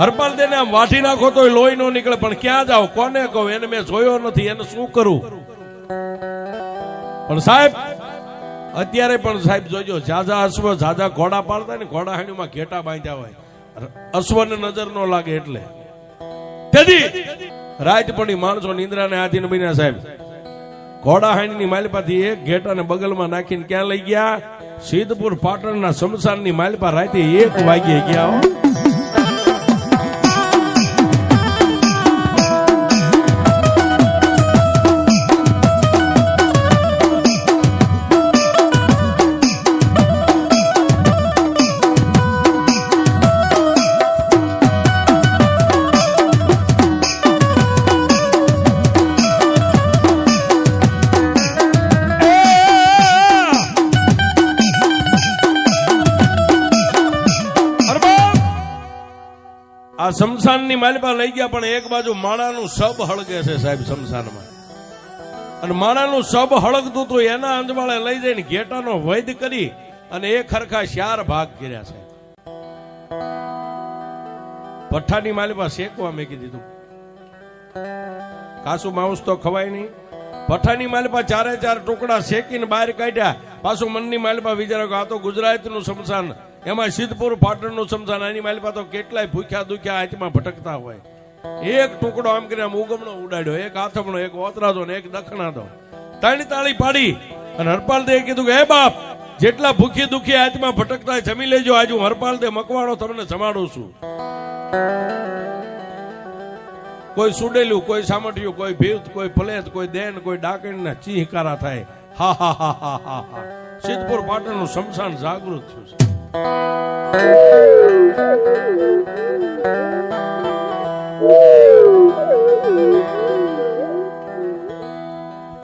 હરપાલ દેને આમ વાટી નાખો તો લોહી નો નીકળે, પણ ક્યાં જાવ, કોને કહું, એને મેં જોયો નથી, એને શું કરું? પણ સાહેબ અત્યારે પણ સાહેબ જોજો, ઝાઝા અશ્વ ઝાઝા ઘોડા પાડતા ને, ઘોડા હાણીમાં ઘેટા બાંધ્યા હોય, અશ્વને નજર ન લાગે એટલે. તેથી રાત પડી માણસો નિંદ્રાને આધીન બન્યા સાહેબ. ઘોડા હાણીની માલપાથી એક ઘેટાને બગલમાં નાખીને ક્યાં લઈ ગયા? સિદ્ધપુર પાટણના શમશાનની માલપા રાતે 1 વાગ્યે ગયા. આ શમશાનની માલપા લઈ ગયા, પણ એક બાજુ માણાનું સબ હળગે છે સાહેબ શમશાનમાં, અને માણાનું સબ હળગતું હતું, એના અંજવાળે લઈ જઈને ઘેટાનો વૈદ કરી અને એક ખરખા 4 ભાગ કર્યા છે. ભઠ્ઠાની માલપા શેકવા મેકી દીધું, કાસુ માઉસ તો ખવાય નહીં. ભઠ્ઠાની માલપા 4 ટુકડા શેકીને બહાર કાઢ્યા. પાછું મનની માલપા વિચારો કે આ તો ગુજરાતનું શમશાન, એમાં સિદ્ધપુર પાટણનું શમશાન, આની માલપા તો કેટલાય ભૂખ્યા દુખ્યા હાથમાં ભટકતા હોય. એક ટુકડો આમ કરીને આમ ઉગમણો ઉડાડ્યો, એક હાથમણો, એક ઓતરાદો ને એક દખણાદો, 3 તાળી પાડી અને હરપાલ દે કીધું કે હે બાપ, જેટલા ભૂખી દુખી હાથમાં ભટકતા જમી લેજો, આજે હું હરપાલ દે મકવાણો તમને જમાડું છું. કોઈ સુડેલું, કોઈ સામઠિયું, કોઈ ભીત, કોઈ ફલેત, કોઈ દેન, કોઈ ડાકણ ના ચીહકારા થાય. હા હા હા હા હા હા, સિદ્ધપુર પાટણનું શમશાન જાગૃત થયું છે.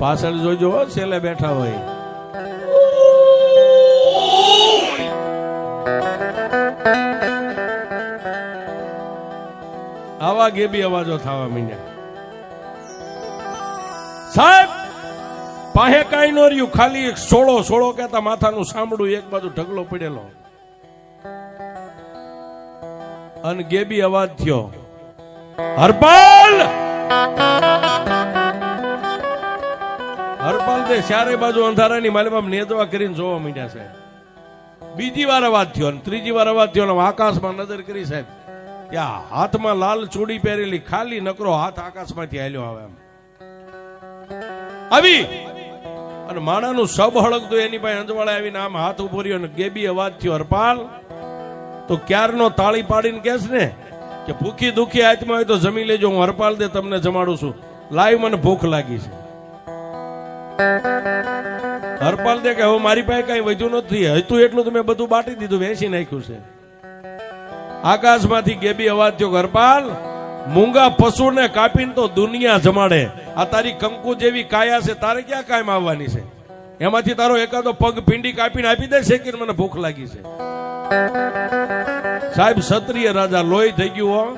પાછળ જોજો, છેલ્લે બેઠા હોય. આવા ગેબી અવાજો થવા માંડ્યા સાહેબ. પાહે કાઈ નો રહ્યું, ખાલી સોળો કહેતા માથાનું સાંભળું, એક બાજુ ઢગલો પડેલો, અને ગેબી અવાજ થયો, હરપાલ. હરપાલ તે 4 બાજુ અંધારાની માલમાં નેદવા કરીને જોવા માંડ્યા સાહેબ. બીજી વાર અવાજ થયો, અને ત્રીજી વાર અવાજ થયો. આકાશમાં નજર કરી સાહેબ, ત્યાં હાથમાં લાલ ચૂડી પહેરેલી, ખાલી નકરો હાથ આકાશમાંથી હાલ્યો આવે એમ આવી, અને માણાનું સબ હળગતું, એની પાસે અંજવાળે આવીને આમ હાથ ઉભો રહ્યો, અને ગેબી અવાજ થયો, હરપાલ. તો ક્યારનો તાળી પાડીને કેસ ને કે ભૂખી દુખી હાથમાં હોય તો જમી લેજો, હું હરપાલ દે તમને જમાડું છું, લાઈવ મને ભૂખ લાગી છે. હરપાલ દે કે હવે મારી પાસે કઈ વધ્યું નથી, હતું એટલું તો મેં બધું બાટી દીધું, વેચી નાખ્યું છે. આકાશમાંથી ગેબી અવાજ થયો, હરપાલ, મૂંગા પશુને કાપીને તો દુનિયા જમાડે, આ તારી કંકુ જેવી કાયા છે, તારે ક્યાં કાયમ આવવાની છે? એમાંથી તારો એકાદો પગ પીંડી કાપીને આપી દે છે કે મને ભૂખ લાગી છે. સાહેબ ક્ષત્રિય રાજા લોહી થઈ ગયું,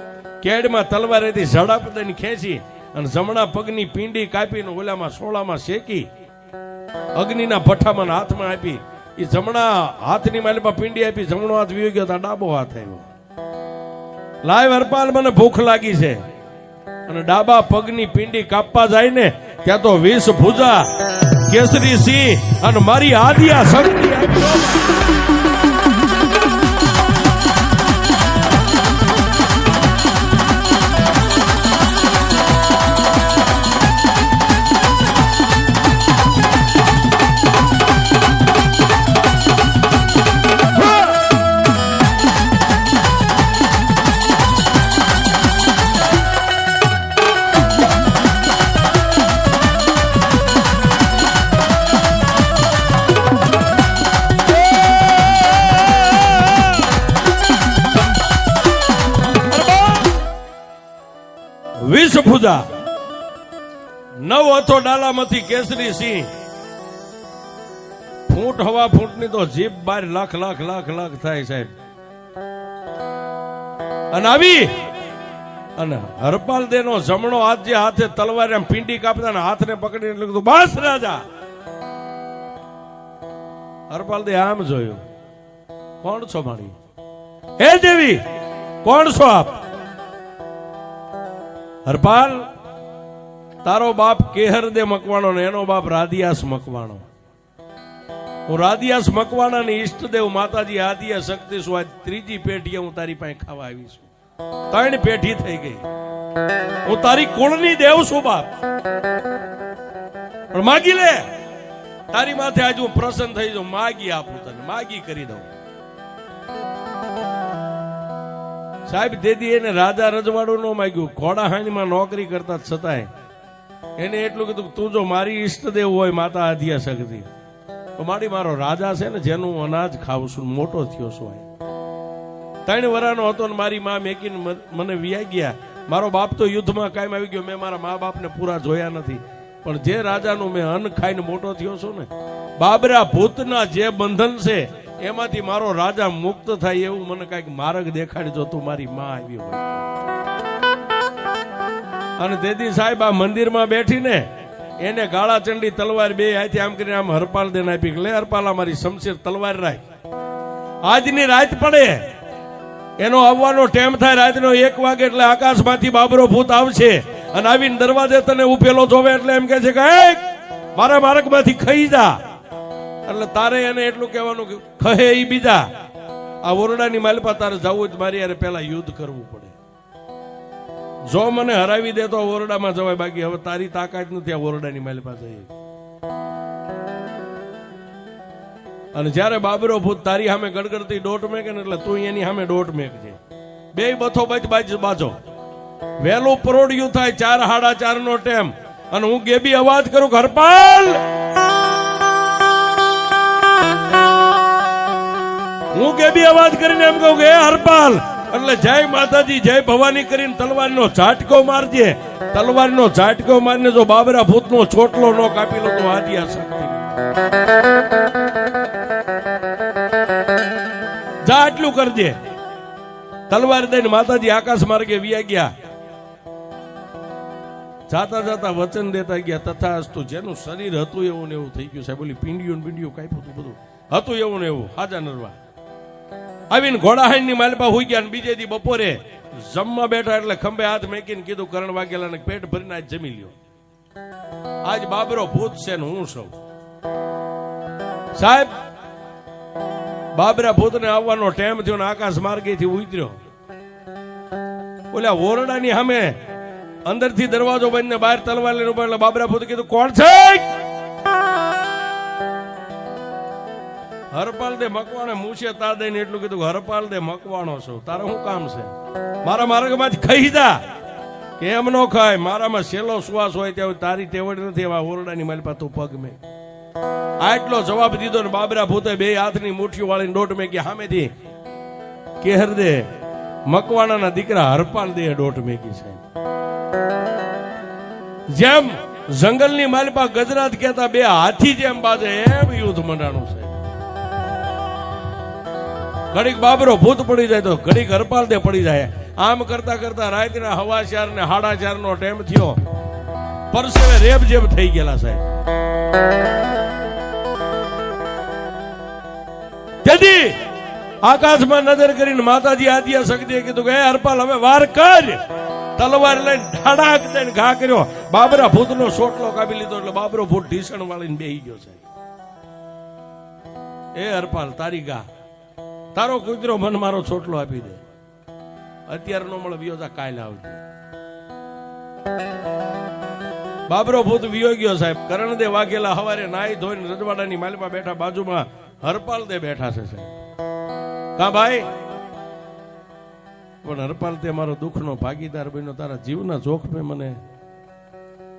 કેડમાં તલવારેથી ઝડાપદાની ખેંચી અને જમણા પગની પીંડી કાપીને ઓલામાં સોળામાં શેકી અગ્નિના ભઠ્ઠામાં હાથમાં આપી. એ જમણા હાથની માલમાં પીંડી આપી, જમણો હાથ વીયો ગયો, ડાબો હાથ આવ્યો. લાય હરપાલ, મને ભૂખ લાગી છે. અને ડાબા પગની પીંડી કાપવા જાય ને, ત્યાં તો 20 ભુજા, કેસરી સિંહ અને મારી આદિયા શક્તિ આવી. ભુજા 9 હતો ડાલામાંથી કેસરી સિંહ, ફૂટ હવા ફૂટની તો જીભ 12 લાખ લાખ લાખ લાખ થાય સાહેબ. અને આવી અને હરપાલ દેનો જમણો હાથ જે હાથે તલવાર એમ પીંડી કાપતા ને હાથને પકડીને લખ્યું, બસ રાજા. હરપાલ દે આમ જોયું, કોણ છો મારી? હે દેવી, કોણ છો આપ? હરપાલ, તારો બાપ કેહર દે મકવાણો ને એનો બાપ રાધિયાસ મકવાણો. હું રાધિયાસ મકવાણા ની ઈષ્ટદેવ માતાજી આદિયા શક્તિ છું. આજ ત્રીજી પેઢીએ હું તારી પાસે ખાવા આવી છું. 3 પેઢી થઈ ગઈ. હું તારી કુળની દેવ છું બાપ. પણ માગી લે, તારી માથે આજ હું પ્રસન્ન થઈ જાઉં. માગી આપું તને, માગી કરી દઉં. સાહેબ તેથી એને રાજા રજવાડું ન માગ્યું. ઘોડાહાણીમાં નોકરી કરતા છતાંય એને એટલું કીધું, તું જો મારી ઈષ્ટદેવ હોય માતા આદિયા શક્તિ, તો મારો રાજા છે ને જેનું હું અનાજ ખાઉં છું, મોટો થયો છું. 3 વર્ષનો હતો ને મારી મા મેકીને મને વિયા ગયા. મારો બાપ તો યુદ્ધમાં કાયમ આવી ગયો. મેં મારા મા બાપને પૂરા જોયા નથી. પણ જે રાજાનું મેં અન્ન ખાઈને મોટો થયો છું ને, બાબરા ભૂતના જે બંધન છે એમાંથી મારો રાજા મુક્ત થાય એવું મને કઈક માર્ગ દેખાડી જો તું મારી માં આવી હોય. અને તેથી સાહેબ આ મંદિરમાં બેઠીને એને ગાળા ચંડી તલવાર 2 હાથે આમ કરીને આમ હરપાલ દેને આપી. લે હરપાલ, મારી શમશીર તલવાર રાખ. આજની રાત પડે, એનો આવવાનો ટાઈમ થાય રાતનો 1 વાગે એટલે આકાશમાંથી બાબરો ભૂત આવશે અને આવીને દરવાજે તને ઉભેલો જોવે એટલે એમ કે છે કે મારા માર્ગમાંથી ખાઈ જા. એટલે તારે એને એટલું કહેવાનું કે ખહે ઈ બીજા. આ ઓરડાની માલપા તારે જવું જ મારી યારે પેલા યુદ્ધ કરવું પડે. જો મને હરાવી દે તો ઓરડામાં જવાય, બાકી હવે તારી તાકાત નથી આ ઓરડાની માલપા જઈ. અને જયારે બાબરો ભૂત તારી સામે ગડગડતી દોટ મેકે ને એટલે તું એની સામે દોટ મેકજે. 2 બથો બાજો. વહેલું પરોડિયું થાય 4 સાડા 4 નો ટાઈમ અને હું ગેબી અવાજ કરું, હરપાલ. હું ગેબી અવાજ કરીને એમ કહું કે હરપાલ, એટલે જય માતાજી જય ભવાની કરીને તલવારનો ઝાટકો મારજે. તલવારનો ઝાટકો મારીને જો બાબરા ભૂતનો ચોટલો ન કાપી લો તો આદિયા શક્તિ જા એટલું કરજે. તલવાર દઈને માતાજી આકાશ માર્ગે વિયા ગયા. જાતા જાતા વચન દેતા ગયા, તથાસ્તુ. જેનું શરીર હતું એવું ને એવું થઈ ગયું સાહેબ. બોલી પીંડિયું કાપ્યું હતું, બધું હતું એવું ને એવું. હાજા નરવા આવીને ઘોડાહાઈની માલપા હોઈ ગયા. બીજે દી બપોરે જમવા બેઠા એટલે ખંભે હાથ મેકીને કીધું કરણ વાઘેલાને પેટ ભરીને આજ જમી લ્યો. આજ બાબરો ભૂત છે ને હું સૌ. સાહેબ બાબરા ભૂતને આવવાનો ટાઈમ થયો ને આકાશ માર્ગેથી ઉતર્યો. ઓલા ઓરડાની સામે અંદરથી દરવાજો બંધ ને બહાર તલવાર લઈને ઉભા. એટલે બાબરા ભૂત કીધું, કોણ છે? હરપાલ દે મકવાણો. મૂછે તાર દઈને એટલું કીધું, હરપાલ દે મકવાણો છો, તારે શું કામ છે? મારા માર્ગમાંથી ખાઈ જા. કે એમ નો ખાય, મારામાં સેલો શ્વાસ હોય ત્યાં તારી તેવડ નથી. એવા ઓરડાની માલપા તું પગ મેં. આટલો જવાબ દીધો ને બાબરા ભૂતે 2 હાથની મુઠ્ઠીઓ વાળીને દોટ મેકી. સામેથી કેહર દે મકવાણાના દીકરા હરપાલ દે દોટ મેકી છે. જેમ જંગલની માલપા ગજરાત કહેતા 2 હાથી જેમ બાજે એમ યુદ્ધ મંડાણું છે. ઘડીક બાબરો ભૂત પડી જાય તો ઘડીક હરપાલ દે પડી જાય. આમ કરતા કરતા રાતના 4:15 ને 4:30 નો ટાઈમ થયો. પરસેવે રેબ જેબ થઈ ગયેલા સાહેબ. તેથી આકાશમાં નજર કરીને માતાજી આદિયા શક્તિએ કીધું કે હરપાલ હવે વાર કર. તલવાર લઈને ધડાક દઈને ઘા કર્યો. બાબરા ભૂતનો સોટલો કાપી લીધો. એટલે બાબરો ભૂત ઢીસણ વાળીને બેહી ગયો છે. એ હરપાલ તારી ગા, તારો કુતરો મન મારો છોટલો આપી દે. અત્યારે નો મળે વિયો જા, કાલે આવજો. બાબરો ભૂત વિયો ગયો સાહેબ. કરણદે વાઘેલા હવારે નાઈ ધોઈને રજવાડાની માલમાં બેઠા. બાજુમાં હરપાલ દે બેઠા છે સાહેબ. કા ભાઈ? પણ હરપાલ તે મારો દુઃખનો ભાગીદાર બન્યો. તારા જીવના જોખમે મને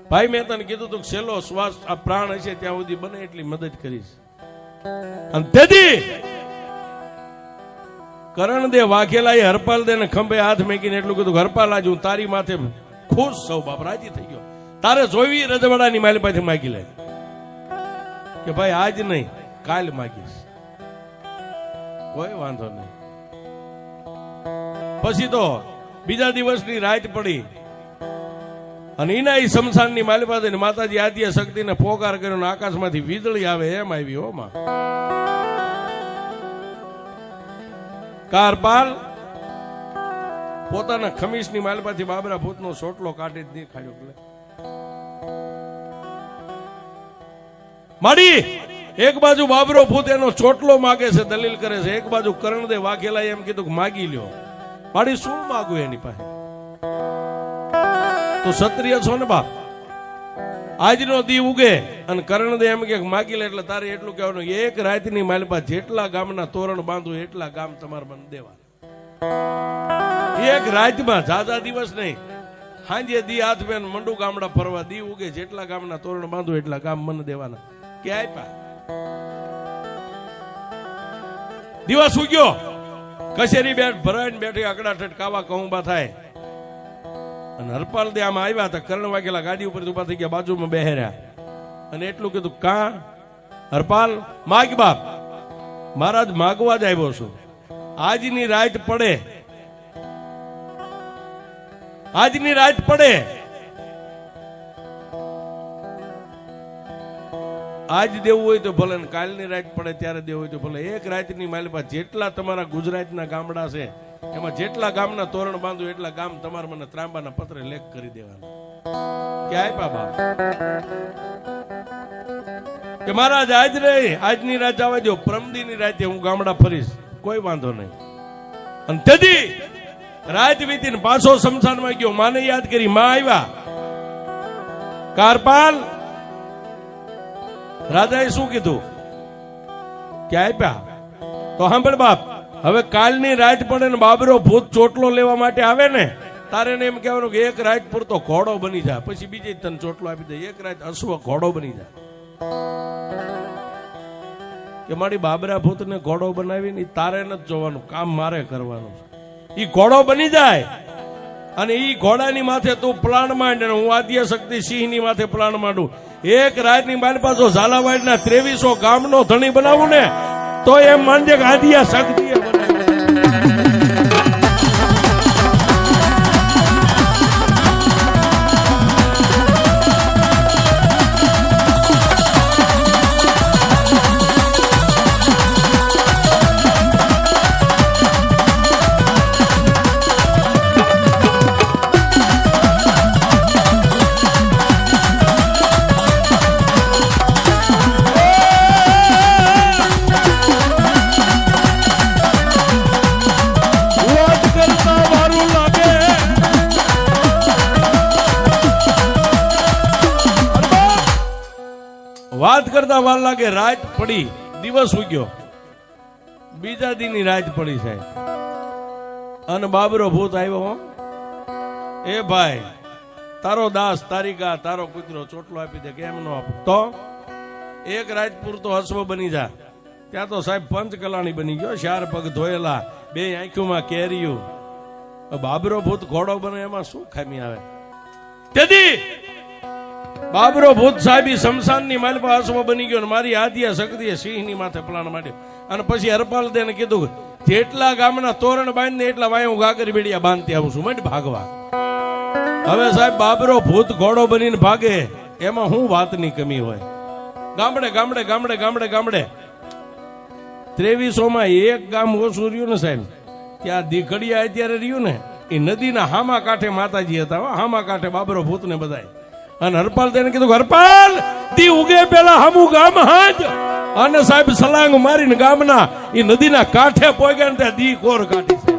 ભાઈ મેં તને કીધું તું છેલ્લો શ્વાસ આ પ્રાણ હશે ત્યાં સુધી બને એટલી મદદ કરીશ. અને તેથી કરણદે વાઘેલા એ હરપાલ દે ને ખંભે હાથ મેકીને એટલું કીધું, હરપાલ આજ હું તારી માથે ખુશ સૌ બાપ, રાજી થઈ ગયો. તારે જોવી રજવાડાની માલી પાસેથી માગી લે. કે ભાઈ આજ નહીં કાલ માગીશ, કોઈ વાંધો નહીં. પછી તો બીજા દિવસની રાત પડી અને એના શમશાનની માલી પાસે માતાજી આદ્ય શક્તિને પોકાર કર્યો. આકાશમાંથી વીજળી આવે એમ આવી. હોમાં કારપાલ પોતાના ખમીસની માલપાથી બાબરા ભૂતનો સોટલો કાઢી જ નહીં ખાડ્યો. માડી એક બાજુ બાબરો ભૂત એનો ચોટલો માગે છે, દલીલ કરે છે, એક બાજુ કરણદેવ વાઘેલા એમ કીધું કે માગી લ્યો. માડી શું માગું એની પાસે? તો ક્ષત્રિય છો ને બાપ, આજનો દી ઉગે અને કરણદેવ એમ કે માગી લે, એટલે તારે એટલું કહેવાનું એક રાતની માલપા જેટલા ગામના તોરણ બાંધું એટલા ગામ તમારે મને દેવા. એક રાતમાં, ઝાઝા દિવસ નહીં, સાંજે દી હાથ બેન મંડુ ગામડા ફરવા, દી ઉગે જેટલા ગામના તોરણ બાંધું એટલા ગામ મને દેવાના. કે આપ્યા. દિવસ ઉગ્યો, કચેરી બેઠ ભરાઈને બેઠી અકડાઠટ કાવા કહુંબા થાય અને હરપાલ દે આમાં આવ્યા હતા. કર્ણ વાઘેલા ગાડી ઉપર ઉભા થઈ ગયા, બાજુમાં બેહર્યા અને એટલું કીધું કા હરપાલ માગ બાપ, મહારાજ માગવા જ આવ્યો છું. આજની રાત પડે, આજની રાત પડે, આજ દેવું હોય તો ભલે, કાલની રાત પડે ત્યારે દેવું હોય તો ભલે. એક રાતની માલપા જેટલા તમારા ગુજરાતના ગામડા છે એમાં જેટલા ગામના તોરણ બાંધો એટલા ગામ તમારે મને ત્રાંબાના પત્રે લેખ કરી દેવાના. કે આપ્યા બાપ કે મહારાજ આજ રહી, આજની રાત જવા દો, પ્રમદીની રાતે હું ગામડા ફરીશ, કોઈ વાંધો નહીં. અને તેથી રાત વીતીને પાછો શમશાનમાં ગયો, માને યાદ કરી. માં આવ્યા, કારપાલ રાજાએ શું કીધું કે આપ્યા. તો સાંભળ બાપ, હવે કાલની રાત પડે ને બાબરો ભૂત ચોટલો લેવા માટે આવે ને, તારે એમ કહેવાનું કે એક રાત પૂરતો ઘોડો બની જાય, પછી બીજી તને ચોટલો આપી દે. એક રાત અશ્વ ઘોડો બની જાય. કે મારી બાબરા ભૂત ને ઘોડો બનાવી ને તારે નથી જોવાનું, કામ મારે કરવાનું. ઈ ઘોડો બની જાય અને ઈ ઘોડાની માથે તું પ્લાન માંડ, હું આદ્ય શક્તિ સિંહ ની માથે પ્લાન માંડું. એક રાતની મારી પાછો ઝાલાવાડ ના 2300 ગામનો ધણી બનાવું ને તો એમ માનજે કે આદ્ય શક્તિ વાત કરતા વાર લાગે. રાત પડી, દિવસ ઉગ્યો, બીજા દીની રાત પડી સાહેબ, અને બાબરો ભૂત આવ્યો. એ ભાઈ, તારો દાસ, તારી ગા, તારો કૂતરો ચોટલો આપી દે. કેમ નો આપો? તો એક રાત પૂરતો હસવો બની જા. ત્યાં તો સાહેબ પંચકલાણી બની ગયો, 4 પગ ધોયેલા, 2 આંખોમાં કેરીયું. બાબરો ભૂત ઘોડો બને એમાં શું ખામી આવે? તેથી બાબરો ભૂત સાહેબી શમશાનની માલપા હસવો બની ગયો, મારી આદ્ય શક્તિએ સિંહની માથે પ્લાન માંડ્યો. અને પછી હરપાલ દેને કીધું જેટલા ગામના તોરણ બાંધને એટલા વાય ગાગર બેડિયા બાંધતી આવું છું, મંડ ભાગવા. હવે સાહેબ બાબરો ભૂત ઘોડો બનીને ભાગે એમાં શું વાતની કમી હોય? ગામડે ગામડે ગામડે ગામડે ગામડે 2300 માં એક ગામ ઓછું રહ્યું ને સાહેબ. ત્યાં દીકડિયા અત્યારે રહ્યું ને, એ નદીના હામા કાંઠે માતાજી હતા. હામા કાંઠે બાબરો ભૂત ને બધાય. અને હરપાલ તેને કીધું હરપાલ દી ઉગે પેલા હમું ગામ હાજ. અને સાહેબ સલાંગ મારીને ગામના એ નદીના કાંઠે પોગ્યા ને ત્યાં દી કોર કાઢી છે.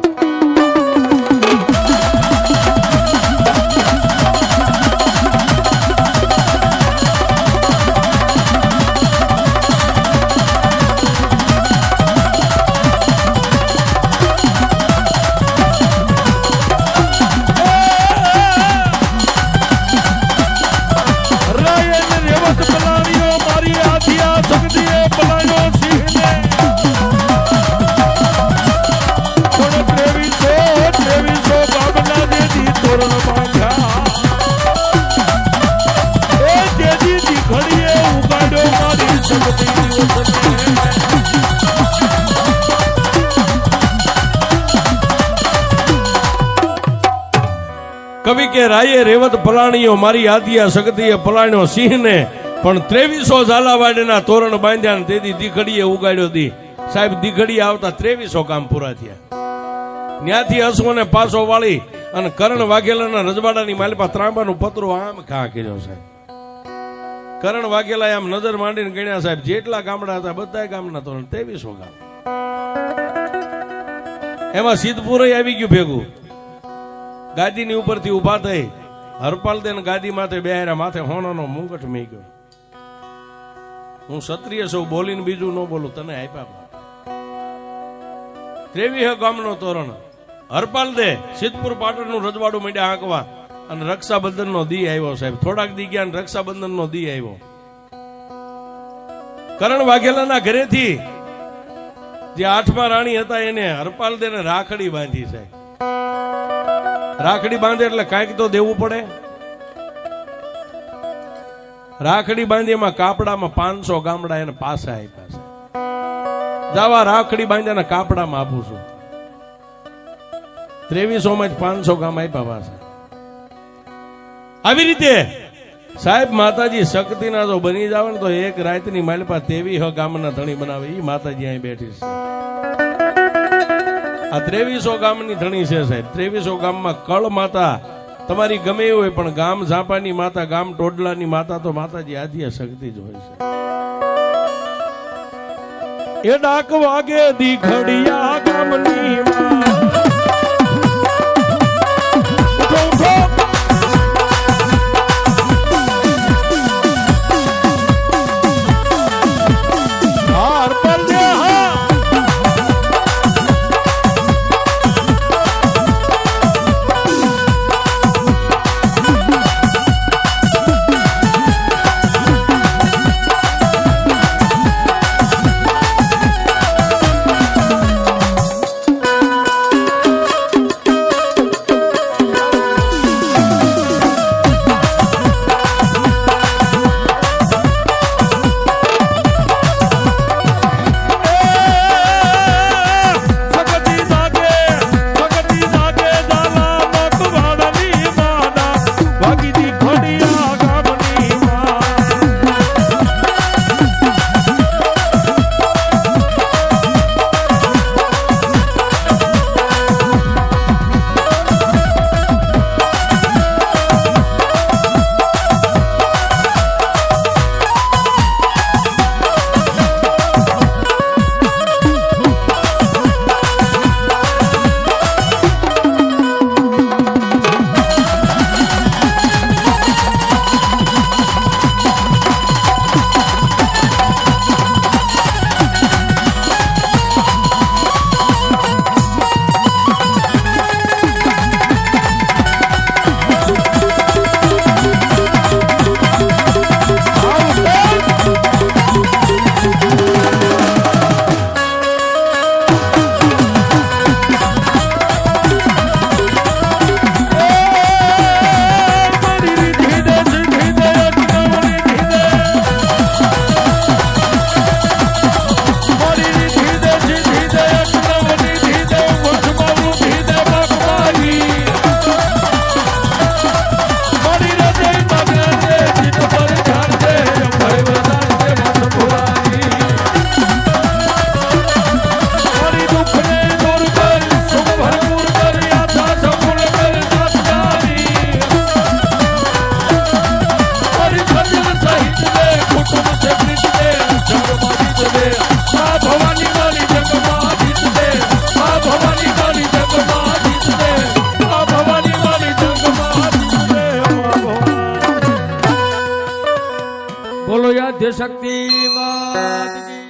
કવિ કે રાયે રેવત પલાણીઓ, મારી આદિયા શક્તિએ પલાણ્યો સિંહને, પણ 2300 ઝાલાવાડના તોરણ બાંધ્યા ને તેથી દીખડીએ ઉગાડ્યો દી. સાહેબ દીખડીએ આવતા 2300 કામ પૂરા થયા. ત્યાંથી હસવો પાછો વાળી અને કરણ વાઘેલાના રજવાડાની માલિપા ત્રાંબાનું પતરું આમ ખા કર્યો સાહેબ. કરણ વાઘેલા આમ નજર માંડીને ગણ્યા સાહેબ, જેટલા ગામડા હતા બધા ગામના તો 2300 ગામ. એમાં સિદ્ધપુર આવી ગયું ભેગું. ગાદીની ઉપરથી ઉભા થઈ હરપાલદેન ગાદી માથે બેહાર્યા, માથે હોનાનો મુંગટ મી ગયો. હું ક્ષત્રિય છું, બોલીને બીજું ન બોલું, તને આપ્યા. 23 ગામનો તોરણ હરપાલ દે સિદ્ધપુર પાટણનું રજવાડું માંડ્યા આંકવા, અને રક્ષાબંધન નો દી આવ્યો સાહેબ. થોડાક દી ગયા રક્ષાબંધન નો દી આવ્યો. કરણ વાઘેલાના ઘરેથી જે 8મા રાણી હતા એને હરપાલ દે રાખડી બાંધી સાહેબ. રાખડી બાંધે એટલે કાંઈક તો દેવું પડે. રાખડી બાંધી એમાં કાપડામાં 500 ગામડા એને પાછા આપ્યા છે. જાવા રાખડી બાંધ્યા કાપડામાં આપું છું. 2300 માં જ 500 ગામ આપ્યા પાછા. આવી રીતે સાહેબ માતાજી શક્તિના જો બની જાવ ને તો એક રાતની માલિપા 23 ગામના ધણી બનાવે. એ માતાજી અહીં બેઠી છે. આ 2300 ગામની ધણી છે સાહેબ. 2300 ગામમાં કળ માતા તમારી ગમે એવું હોય, પણ ગામ ઝાંપાની માતા, ગામ ટોડલાની માતા તો માતાજી આદ્ય શક્તિ જ હોય છે. એ ડાક વાગે દીખડિયા ગામની બોલો યાદ શક્તિ માત કી